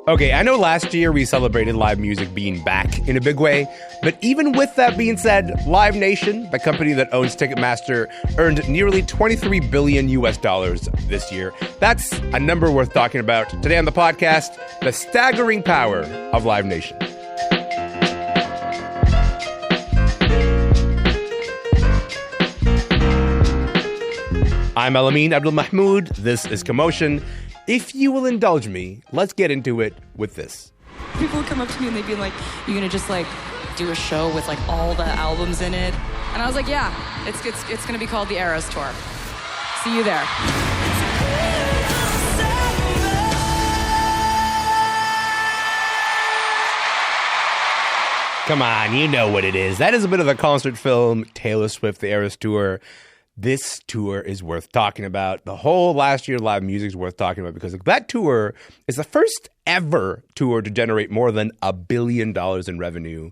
Okay, I know last year we celebrated live music being back in a big way, but even with that being said, Live Nation, the company that owns Ticketmaster, earned nearly $23 billion this year. That's a number worth talking about. Today on the podcast, the staggering power of Live Nation. I'm Elamin Abdelmahmoud. This is Commotion. If you will indulge me, let's get into it with this. People would come up to me and they'd be like, "You're gonna just like do a show with like all the albums in it?" And I was like, "Yeah, it's gonna be called the Eras Tour. See you there." Come on, you know what it is. That is a bit of the concert film, Taylor Swift, the Eras Tour. This tour is worth talking about. The whole last year live music is worth talking about because that tour is the first ever tour to generate more than $1 billion in revenue.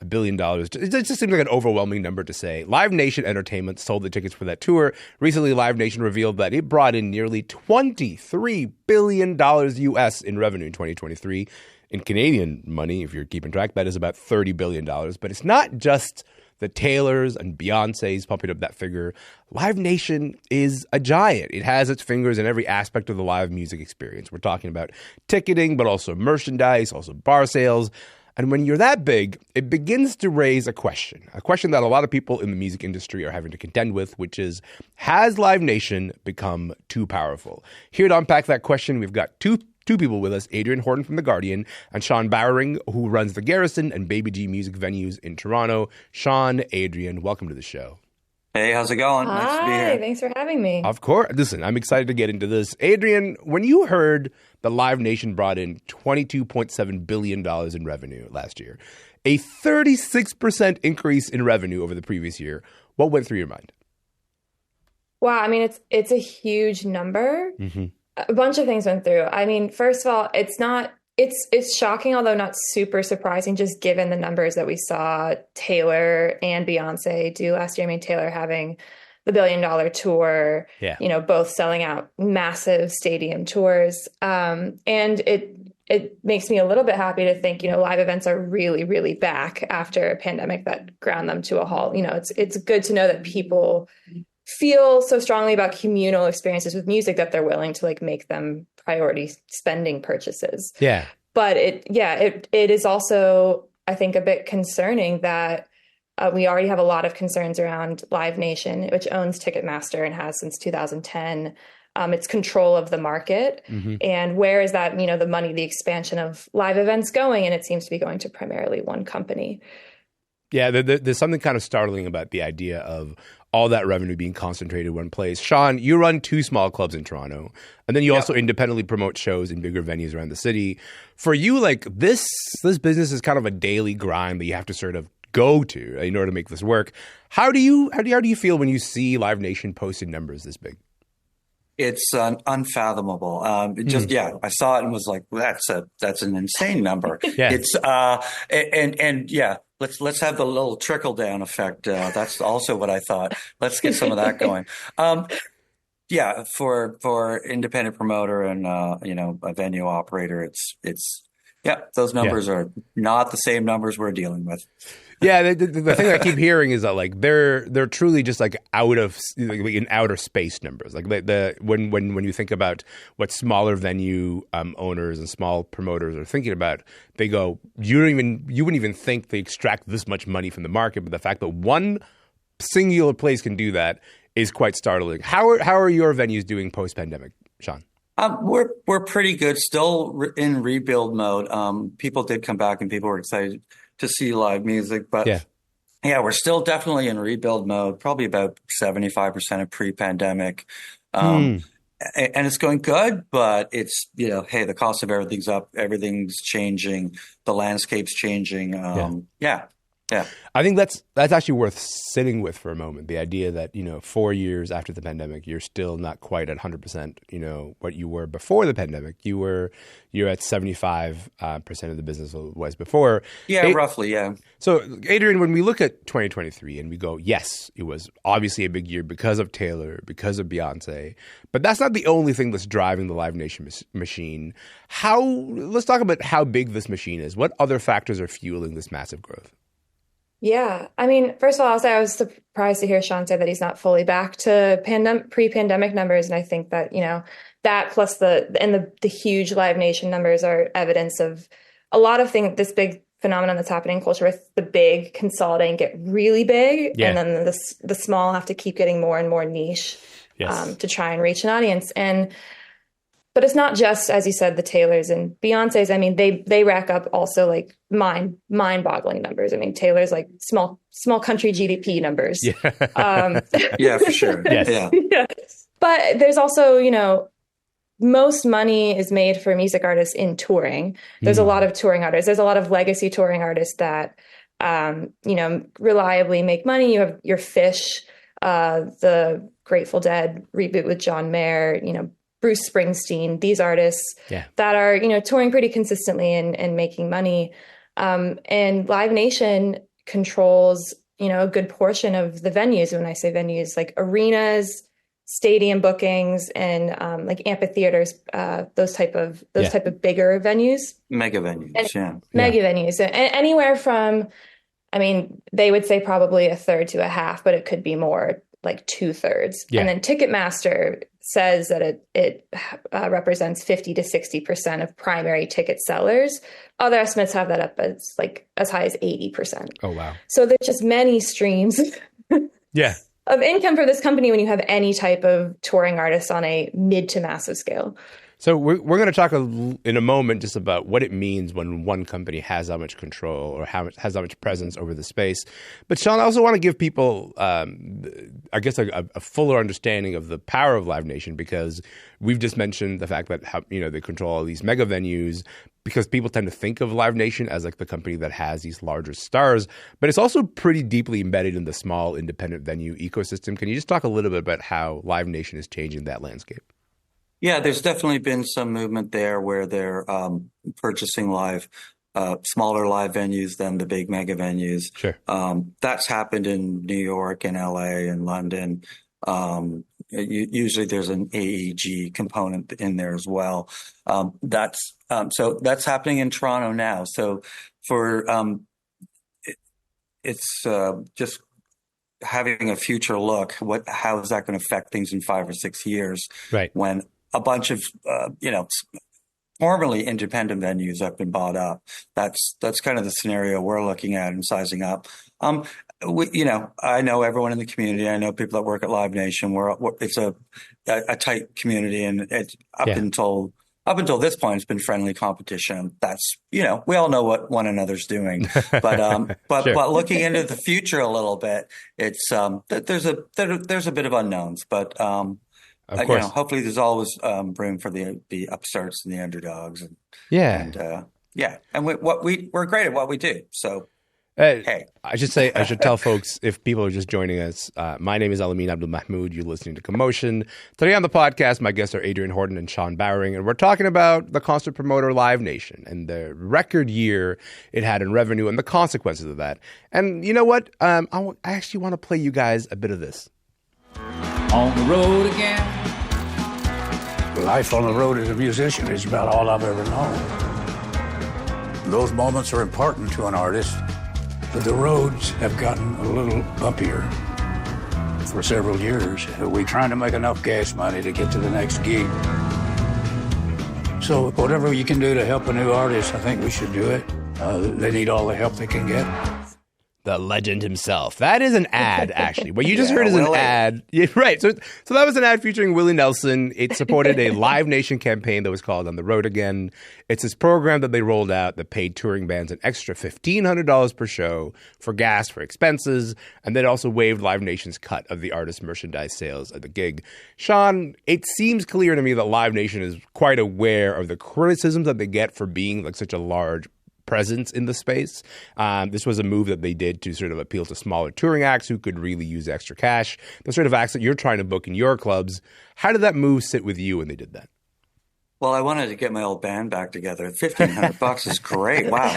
$1 billion. It just seems like an overwhelming number to say. Live Nation Entertainment sold the tickets for that tour. Recently, Live Nation revealed that it brought in nearly $23 billion US in revenue in 2023. In Canadian money, if you're keeping track, that is about $30 billion. But it's not just the Taylors and Beyoncés pumping up that figure. Live Nation is a giant. It has its fingers in every aspect of the live music experience. We're talking about ticketing, but also merchandise, also bar sales. And when you're that big, it begins to raise a question that a lot of people in the music industry are having to contend with, which is, has Live Nation become too powerful? Here to unpack that question, we've got two people with us, Adrian Horton from The Guardian and Sean Bowering, who runs the Garrison and Baby G music venues in Toronto. Sean, Adrian, welcome to the show. Hey, how's it going? Hi, nice to be here. Thanks for having me. Of course. Listen, I'm excited to get into this. Adrian, when you heard that Live Nation brought in $22.7 billion in revenue last year, a 36% increase in revenue over the previous year, what went through your mind? Wow, I mean, it's a huge number. Mm-hmm. A bunch of things went through. I mean, first of all, it's shocking, although not super surprising, just given the numbers that we saw Taylor and Beyonce do last year. I mean, Taylor having the $1 billion tour, both selling out massive stadium tours. And it makes me a little bit happy to think, live events are really, really back after a pandemic that ground them to a halt. It's good to know that people feel so strongly about communal experiences with music that they're willing to make them priority spending purchases. Yeah. But it is also, I think, a bit concerning that we already have a lot of concerns around Live Nation, which owns Ticketmaster and has since 2010. Its control of the market. Mm-hmm. And where is that, the money, the expansion of live events going? And it seems to be going to primarily one company. Yeah, there's something kind of startling about the idea of all that revenue being concentrated in one place. Sean, you run 2 small clubs in Toronto, and then you also independently promote shows in bigger venues around the city. For you, this business is kind of a daily grind that you have to sort of go to in order to make this work. How do you feel when you see Live Nation posting numbers this big? It's unfathomable. I saw it and was like, that's an insane number. Yeah. It's let's have the little trickle down effect. That's also what I thought. Let's get some of that going. For independent promoter and a venue operator, it's those numbers are not the same numbers we're dealing with. Yeah, the thing I keep hearing is that they're truly just out of in outer space numbers. When you think about what smaller venue owners and small promoters are thinking about, they go, you wouldn't even think they extract this much money from the market. But the fact that one singular place can do that is quite startling. How are your venues doing post pandemic, Sean? We're pretty good, still in rebuild mode. People did come back and people were excited to see live music, but we're still definitely in rebuild mode, probably about 75% of pre-pandemic. And it's going good, but it's, the cost of everything's up, everything's changing, the landscape's changing. Yeah. I think that's actually worth sitting with for a moment. The idea that, 4 years after the pandemic, you're still not quite at 100%, what you were before the pandemic. You're at 75% of the business was before. Yeah, roughly, yeah. So, Adrian, when we look at 2023 and we go, yes, it was obviously a big year because of Taylor, because of Beyonce, but that's not the only thing that's driving the Live Nation machine. Let's talk about how big this machine is. What other factors are fueling this massive growth? Yeah. I mean, first of all, I'll say I was surprised to hear Sean say that he's not fully back to pre-pandemic numbers. And I think that, that plus the huge Live Nation numbers are evidence of a lot of things, this big phenomenon that's happening in culture with the big consolidating get really big. Yeah. And then the small have to keep getting more and more niche to try and reach an audience. But it's not just, as you said, the Taylors and Beyoncés. I mean, they rack up also like mind-boggling numbers. I mean, Taylor's like small country GDP numbers. Yeah, yeah, for sure. Yes. Yeah. But there's also, most money is made for music artists in touring. There's a lot of touring artists. There's a lot of legacy touring artists that, reliably make money. You have your Fish, the Grateful Dead reboot with John Mayer, Bruce Springsteen, these artists that are, touring pretty consistently and making money. And Live Nation controls, a good portion of the venues. When I say venues, like arenas, stadium bookings, and like amphitheaters, those type of bigger venues. Mega venues, Mega venues. And anywhere from, I mean, they would say probably a third to a half, but it could be more, like 2/3. And then Ticketmaster says that it represents 50 to 60% of primary ticket sellers. Other estimates have that up as high as 80%. Oh, wow. So there's just many streams of income for this company when you have any type of touring artist on a mid to massive scale. So we're going to talk in a moment just about what it means when one company has that much control or has that much presence over the space. But Sean, I also want to give people, I guess, a fuller understanding of the power of Live Nation, because we've just mentioned the fact that they control all these mega venues, because people tend to think of Live Nation as like the company that has these larger stars, but it's also pretty deeply embedded in the small independent venue ecosystem. Can you just talk a little bit about how Live Nation is changing that landscape? Yeah, there's definitely been some movement there where they're purchasing smaller live venues than the big mega venues. Sure. That's happened in New York and LA and London. Usually there's an AEG component in there as well. That's happening in Toronto now. So it's just having a future look. How is that going to affect things in 5 or 6 years? Right. When a bunch of formerly independent venues have been bought up. That's kind of the scenario we're looking at and sizing up. I know everyone in the community. I know people that work at Live Nation. It's a tight community, and it's up until this point, it's been friendly competition. That's we all know what one another's doing, but looking into the future a little bit, it's there's a bit of unknowns, but hopefully there's always room for the upstarts and the underdogs, and we're great at what we do. So. Hey. I should tell folks, if people are just joining us, my name is Elamin Abdelmahmoud. You're listening to Commotion. Today on the podcast, my guests are Adrian Horton and Sean Bowering, and we're talking about the concert promoter Live Nation and the record year it had in revenue and the consequences of that. And you know what? I actually want to play you guys a bit of this. On the road again. Life on the road as a musician is about all I've ever known. Those moments are important to an artist. But the roads have gotten a little bumpier for several years. We're trying to make enough gas money to get to the next gig. So whatever you can do to help a new artist, I think we should do it. They need all the help they can get. The legend himself. That is an ad, actually. What you just heard is an ad. Yeah, right. So that was an ad featuring Willie Nelson. It supported a Live Nation campaign that was called On the Road Again. It's this program that they rolled out that paid touring bands an extra $1,500 per show for gas, for expenses, and then also waived Live Nation's cut of the artist's merchandise sales at the gig. Sean, it seems clear to me that Live Nation is quite aware of the criticisms that they get for being like such a large presence in the space. This was a move that they did to sort of appeal to smaller touring acts who could really use extra cash, the sort of acts that you're trying to book in your clubs. How did that move sit with you when they did that? Well, I wanted to get my old band back together. $1,500 is great. Wow.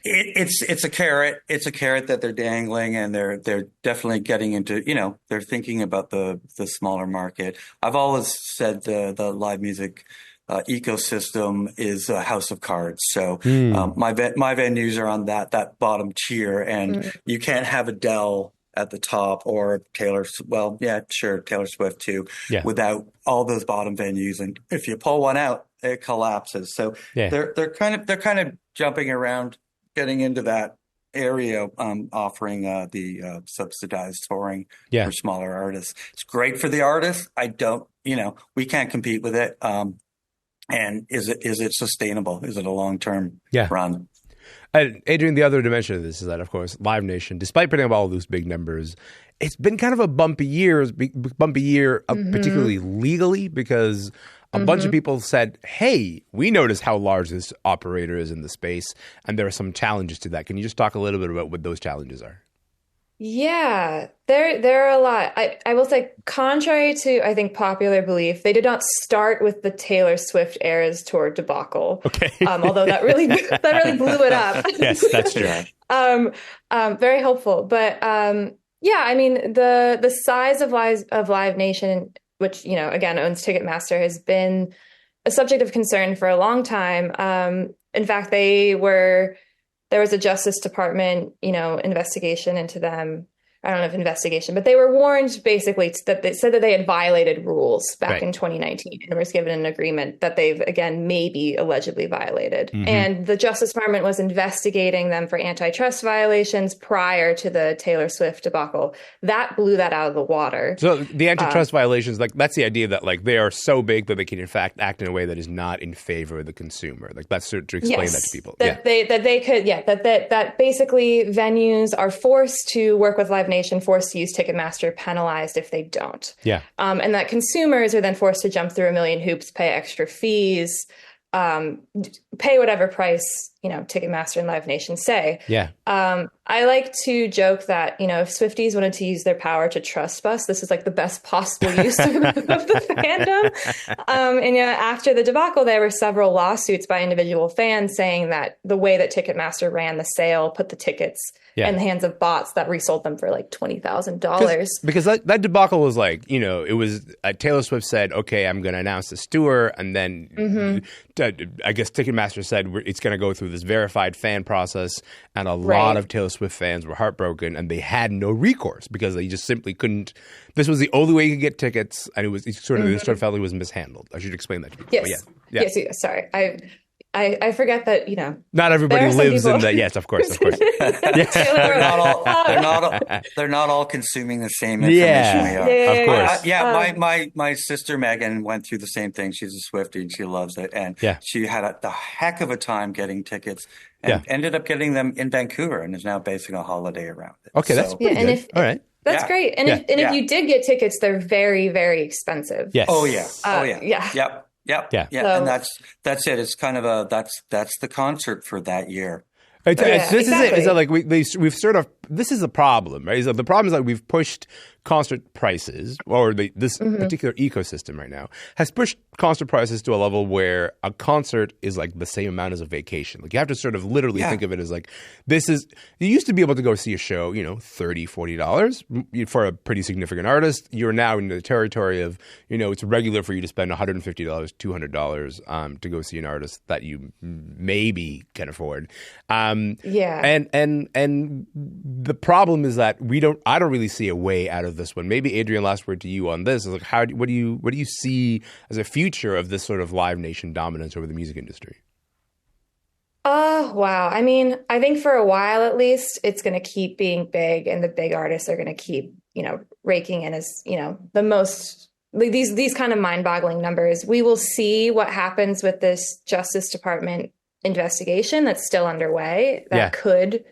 It's a carrot. It's a carrot that they're dangling, and they're definitely getting into, they're thinking about the smaller market. I've always said the live music ecosystem is a house of cards. So my venues are on that bottom tier, and you can't have Adele at the top or Taylor Swift too, without all those bottom venues. And if you pull one out, it collapses. So they're kind of jumping around, getting into that area, offering the subsidized touring for smaller artists. It's great for the artists. We can't compete with it. And is it sustainable? Is it a long-term run? Adrian, the other dimension of this is that, of course, Live Nation, despite putting up all those big numbers, it's been kind of a bumpy year, particularly legally, because a bunch of people said, hey, we noticed how large this operator is in the space, and there are some challenges to that. Can you just talk a little bit about what those challenges are? Yeah, there are a lot. I will say, contrary to, I think, popular belief, they did not start with the Taylor Swift Eras Tour debacle. Okay. Although that really blew it up. Yes, that's true. Very hopeful. But I mean, the size of Live Nation, which, again, owns Ticketmaster, has been a subject of concern for a long time. In fact, there was a Justice Department, investigation into them. I don't know if investigation, but they were warned basically that they said that they had violated rules back in 2019 and was given an agreement that they've, again, maybe allegedly violated. And the Justice Department was investigating them for antitrust violations prior to the Taylor Swift debacle. That blew that out of the water. So the antitrust violations, that's the idea that they are so big that they can in fact act in a way that is not in favor of the consumer. That's to explain that to people. That basically venues are forced to work with Live Nation, forced to use Ticketmaster, penalized if they don't. Yeah. And that consumers are then forced to jump through a million hoops, pay extra fees, pay whatever price, Ticketmaster and Live Nation say. Yeah. I like to joke that, if Swifties wanted to use their power to trust bus, this is the best possible use of the fandom. And after the debacle, there were several lawsuits by individual fans saying that the way that Ticketmaster ran the sale put the tickets in the hands of bots that resold them for $20,000. Because that debacle was it was Taylor Swift said, okay, I'm going to announce this tour. And then I guess Ticketmaster said it's going to go through this verified fan process. And a lot of Taylor Swift fans were heartbroken, and they had no recourse because they just simply couldn't. This was the only way you could get tickets, and it sort of felt it was mishandled. I should explain that to people. Yes. Yes. Sorry. I forget that, not everybody lives in the, yes, of course. They're not all consuming the same information we are. Of course. My sister Megan went through the same thing. She's a Swiftie and she loves it. And she had the heck of a time getting tickets and ended up getting them in Vancouver and is now basing a holiday around it. Okay, that's pretty good. All right. That's great. And if you did get tickets, they're very, very expensive. Yes. Oh, yeah. Yeah. Yep. Yeah. So, and that's it. It's kind of that's the concert for that year. This is it. Is that we've sort of, this is a problem, right? The problem is that we've pushed concert prices, or this particular ecosystem right now has pushed concert prices to a level where a concert is the same amount as a vacation. You have to sort of literally think of it as this is, you used to be able to go see a show, $30, $40 for a pretty significant artist. You're now in the territory of, it's regular for you to spend $150, $200 to go see an artist that you maybe can afford. And the problem is that I don't really see a way out of this one. Maybe Adrian, last word to you on this is what do you see as a future of this sort of Live Nation dominance over the music industry? Wow. I mean, I think for a while at least, it's going to keep being big, and the big artists are going to keep, raking in as, the most, these kind of mind-boggling numbers. We will see what happens with this Justice Department investigation that's still underway that could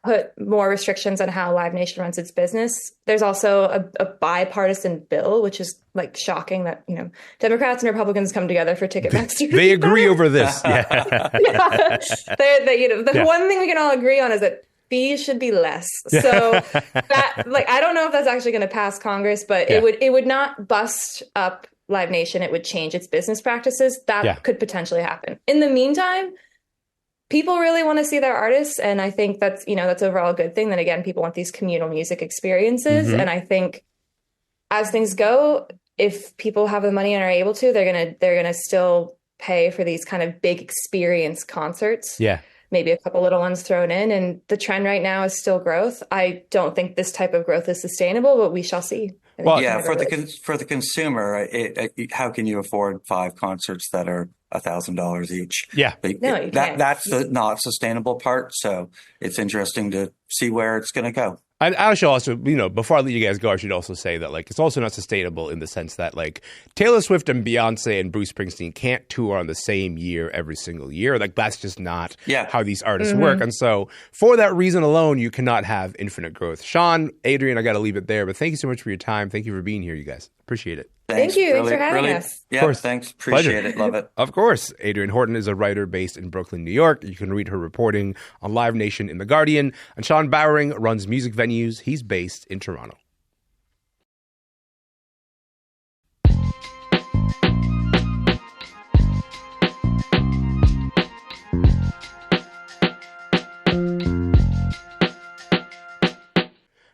put more restrictions on how Live Nation runs its business. There's also a bipartisan bill, which is like shocking that, you know, Democrats and Republicans come together for Ticketmaster. They agree over this. Yeah. The one thing we can all agree on is that fees should be less. So that, like, I don't know if that's actually going to pass Congress, but it would not bust up Live Nation. It would change its business practices. That could potentially happen. In the meantime, people really want to see their artists, and I think that's overall a good thing. Then again, people want these communal music experiences, and I think as things go, if people have the money and are able to, they're gonna still pay for these kind of big experience concerts. Yeah. Maybe a couple little ones thrown in, and the trend right now is still growth. I don't think this type of growth is sustainable, but we shall see. Well, yeah, for the consumer, how can you afford 5 concerts that are $1,000 each? Yeah, that's the not sustainable part. So it's interesting to see where it's going to go. I should also, before I let you guys go, I should also say that, like, it's also not sustainable in the sense that, like, Taylor Swift and Beyonce and Bruce Springsteen can't tour on the same year every single year. Like, that's just not how these artists work. And so for that reason alone, you cannot have infinite growth. Sean, Adrian, I got to leave it there. But thank you so much for your time. Thank you for being here, you guys. Appreciate it. Thank you. Thanks for having us. Yeah, of course. Thanks. Appreciate it. Love it. Of course. Adrian Horton is a writer based in Brooklyn, New York. You can read her reporting on Live Nation in The Guardian. And Sean Bowering runs music venues. He's based in Toronto.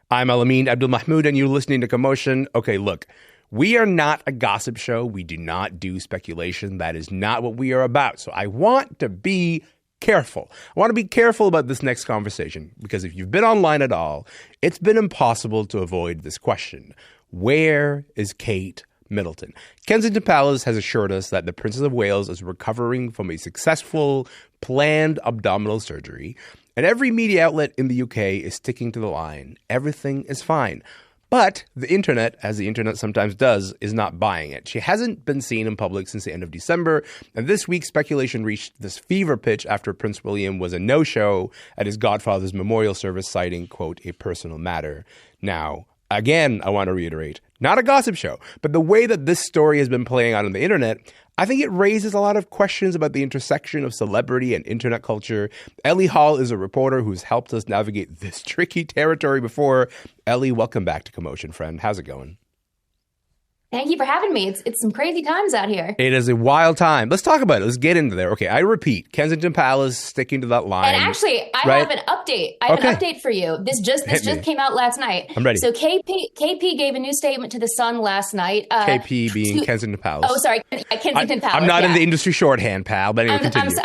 I'm Elamin Abdelmahmoud, and you're listening to Commotion. Okay, look, we are not a gossip show. We do not do speculation. That is not what we are about. So I want to be careful. I want to be careful about this next conversation, because if you've been online at all, it's been impossible to avoid this question. Where is Kate Middleton? Kensington Palace has assured us that the Princess of Wales is recovering from a successful planned abdominal surgery. And every media outlet in the UK is sticking to the line. Everything is fine. But the internet, as the internet sometimes does, is not buying it. She hasn't been seen in public since the end of December. And this week, speculation reached this fever pitch after Prince William was a no-show at his godfather's memorial service, citing, quote, a personal matter. Now, again, I want to reiterate, not a gossip show, but the way that this story has been playing out on the internet, I think it raises a lot of questions about the intersection of celebrity and internet culture. Ellie Hall is a reporter who's helped us navigate this tricky territory before. Ellie, welcome back to Commotion, friend. How's it going? Thank you for having me. It's some crazy times out here. It is a wild time. Let's talk about it. Let's get into there. Okay, I repeat, Kensington Palace sticking to that line. And actually, I have an update. I have an update for you. This just came out last night. I'm ready. So KP gave a new statement to The Sun last night. KP being Kensington Palace. Oh, sorry, Kensington Palace. I'm not in the industry shorthand, pal. But anyway, continue.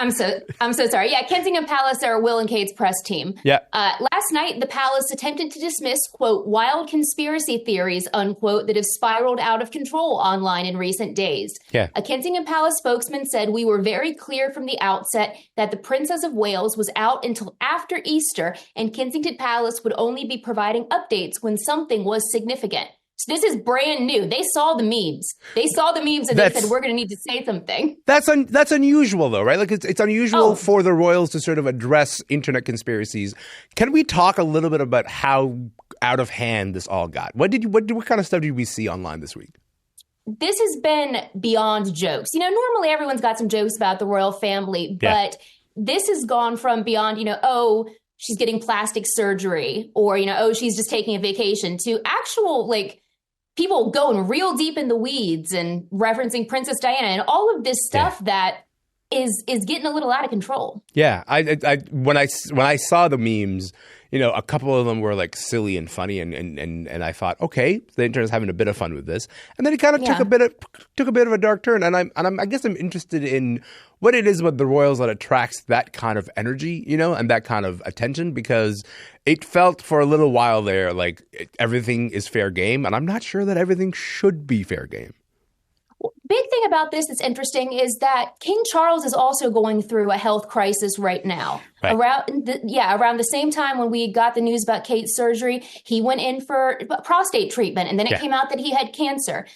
I'm so sorry. Yeah, Kensington Palace are Will and Kate's press team. Yeah. Last night, the palace attempted to dismiss, quote, wild conspiracy theories, unquote, that have spiraled out of control online in recent days. Yeah. A Kensington Palace spokesman said, "We were very clear from the outset that the Princess of Wales was out until after Easter, and Kensington Palace would only be providing updates when something was significant." So this is brand new. They saw the memes. They said, we're going to need to say something. That's unusual, though, right? Like, it's unusual for the royals to sort of address internet conspiracies. Can we talk a little bit about how out of hand this all got? What kind of stuff did we see online this week? This has been beyond jokes. Normally everyone's got some jokes about the royal family, but this has gone from beyond, she's getting plastic surgery, or, she's just taking a vacation, to actual, like, people going real deep in the weeds and referencing Princess Diana and all of this stuff that is getting a little out of control. Yeah, when I saw the memes, a couple of them were like silly and funny, and I thought, okay, the internet's having a bit of fun with this, and then it kind of took a bit of a dark turn, and I guess I'm interested in what it is about the royals that attracts that kind of energy, and that kind of attention, because it felt for a little while there like everything is fair game, and I'm not sure that everything should be fair game. Big thing about this that's interesting is that King Charles is also going through a health crisis right now. Right. Around the same time when we got the news about Kate's surgery, he went in for prostate treatment, and then it came out that he had cancer.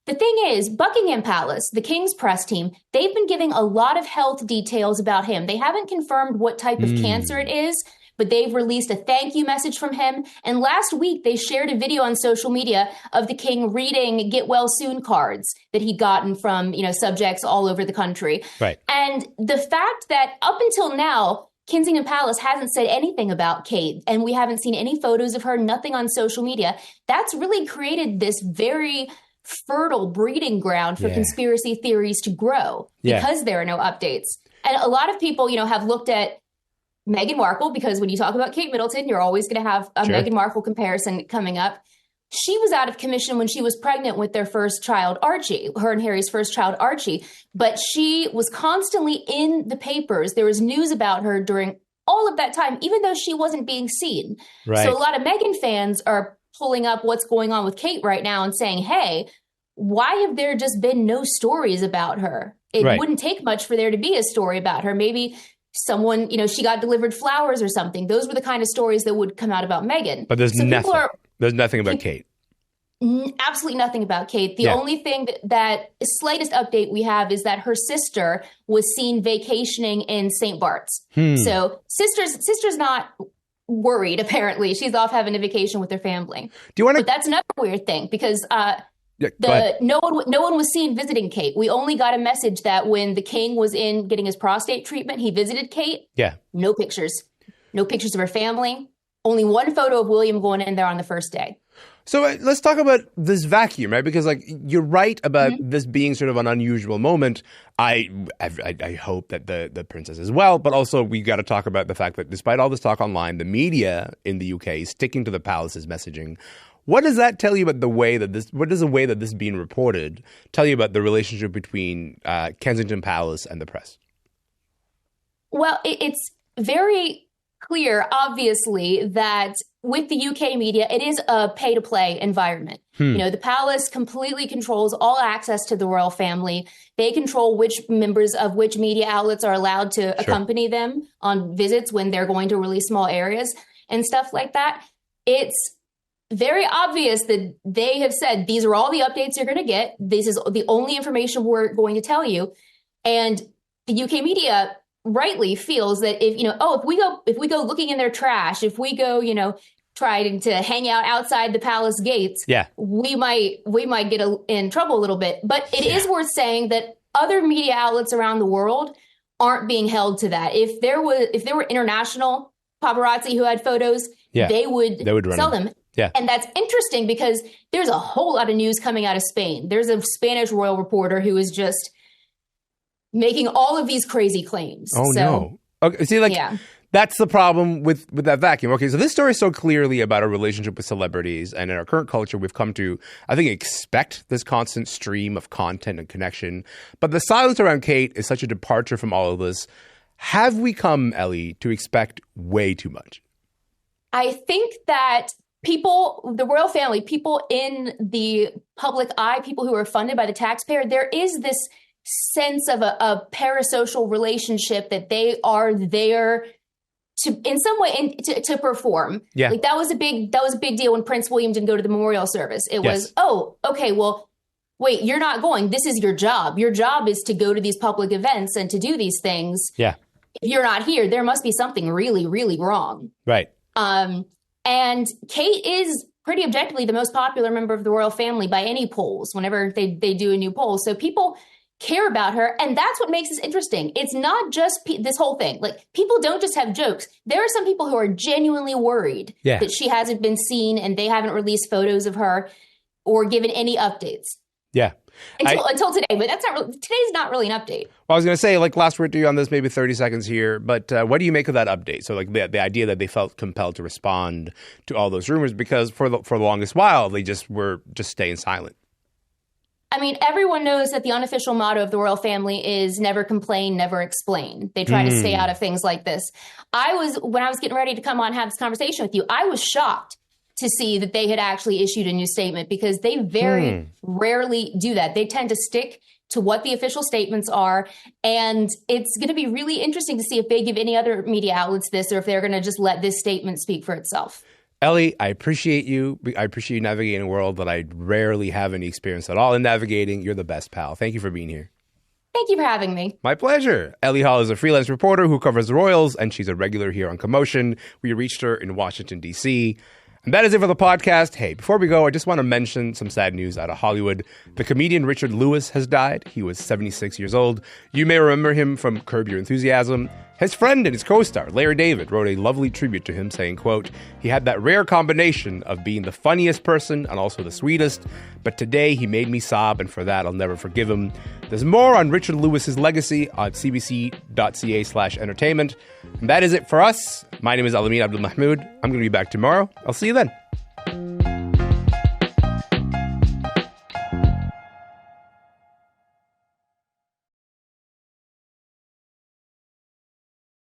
The thing is, Buckingham Palace, the King's press team, they've been giving a lot of health details about him. They haven't confirmed what type of cancer it is, but they've released a thank you message from him. And last week, they shared a video on social media of the king reading get well soon cards that he'd gotten from, subjects all over the country. Right. And the fact that up until now, Kensington Palace hasn't said anything about Kate, and we haven't seen any photos of her, nothing on social media. That's really created this very fertile breeding ground for conspiracy theories to grow because there are no updates. And a lot of people, have looked at Meghan Markle, because when you talk about Kate Middleton, you're always going to have a Meghan Markle comparison coming up. She was out of commission when she was pregnant with their first child, Archie, her and Harry's first child, Archie. But she was constantly in the papers. There was news about her during all of that time, even though she wasn't being seen. Right. So a lot of Meghan fans are pulling up what's going on with Kate right now and saying, hey, why have there just been no stories about her? It wouldn't take much for there to be a story about her. Maybe someone, she got delivered flowers or something. Those were the kind of stories that would come out about Meghan. But there's nothing. There's nothing about Kate. Absolutely nothing about Kate. The only thing that slightest update we have is that her sister was seen vacationing in St. Bart's. So sister's not worried, apparently. She's off having a vacation with her family. But that's another weird thing, because no one was seen visiting Kate. We only got a message that when the king was in getting his prostate treatment, he visited Kate. Yeah. No pictures. No pictures of her family. Only one photo of William going in there on the first day. So let's talk about this vacuum, right? Because you're right about this being sort of an unusual moment. I hope that the princess is well, but also we got to talk about the fact that despite all this talk online, the media in the UK is sticking to the palace's messaging. What does that tell you about the way that this is being reported tell you about the relationship between Kensington Palace and the press? Well, it's very clear, obviously, that with the UK media, it is a pay-to-play environment. The palace completely controls all access to the royal family. They control which members of which media outlets are allowed to accompany them on visits when they're going to really small areas and stuff like that. It's very obvious that they have said, these are all the updates you're going to get. This is the only information we're going to tell you. And the UK media rightly feels that if we go looking in their trash, if we go, trying to hang out outside the palace gates, we might get in trouble a little bit. But it is worth saying that other media outlets around the world aren't being held to that. If there were international paparazzi who had photos, they would sell them. Yeah. And that's interesting because there's a whole lot of news coming out of Spain. There's a Spanish royal reporter who is just making all of these crazy claims. Oh, no. Okay, see, that's the problem with that vacuum. Okay, so this story is so clearly about a relationship with celebrities. And in our current culture, we've come to, I think, expect this constant stream of content and connection. But the silence around Kate is such a departure from all of this. Have we come, Ellie, to expect way too much? I think that people, the royal family, people in the public eye, people who are funded by the taxpayer, there is this sense of a parasocial relationship that they are there to, in some way, to perform. Yeah. Like that was a big deal when Prince William didn't go to the memorial service. It was, oh, okay, well, wait, you're not going. This is your job. Your job is to go to these public events and to do these things. Yeah. If you're not here, there must be something really, really wrong. Right. And Kate is pretty objectively the most popular member of the royal family by any polls whenever they do a new poll. So people care about her. And that's what makes this interesting. It's not just this whole thing. Like, people don't just have jokes. There are some people who are genuinely worried that she hasn't been seen and they haven't released photos of her or given any updates. Yeah. Until today, but today's not really an update. Well, I was going to say, last word to you on this, maybe 30 seconds here, but what do you make of that update? So, the idea that they felt compelled to respond to all those rumors because for the longest while, they were staying silent. I mean, everyone knows that the unofficial motto of the royal family is never complain, never explain. They try to stay out of things like this. When I was getting ready to come on and have this conversation with you, I was shocked to see that they had actually issued a new statement because they very rarely do that. They tend to stick to what the official statements are. And it's going to be really interesting to see if they give any other media outlets this or if they're going to just let this statement speak for itself. Ellie, I appreciate you. I appreciate you navigating a world that I rarely have any experience at all in navigating. You're the best, pal. Thank you for being here. Thank you for having me. My pleasure. Ellie Hall is a freelance reporter who covers the Royals, and she's a regular here on Commotion. We reached her in Washington, D.C., and that is it for the podcast. Hey, before we go, I just want to mention some sad news out of Hollywood. The comedian Richard Lewis has died. He was 76 years old. You may remember him from Curb Your Enthusiasm. His friend and his co-star, Larry David, wrote a lovely tribute to him saying, quote, "He had that rare combination of being the funniest person and also the sweetest, but today he made me sob, and for that I'll never forgive him." There's more on Richard Lewis's legacy on cbc.ca/entertainment. And that is it for us. My name is Elamin Abdelmahmoud. I'm going to be back tomorrow. I'll see you then.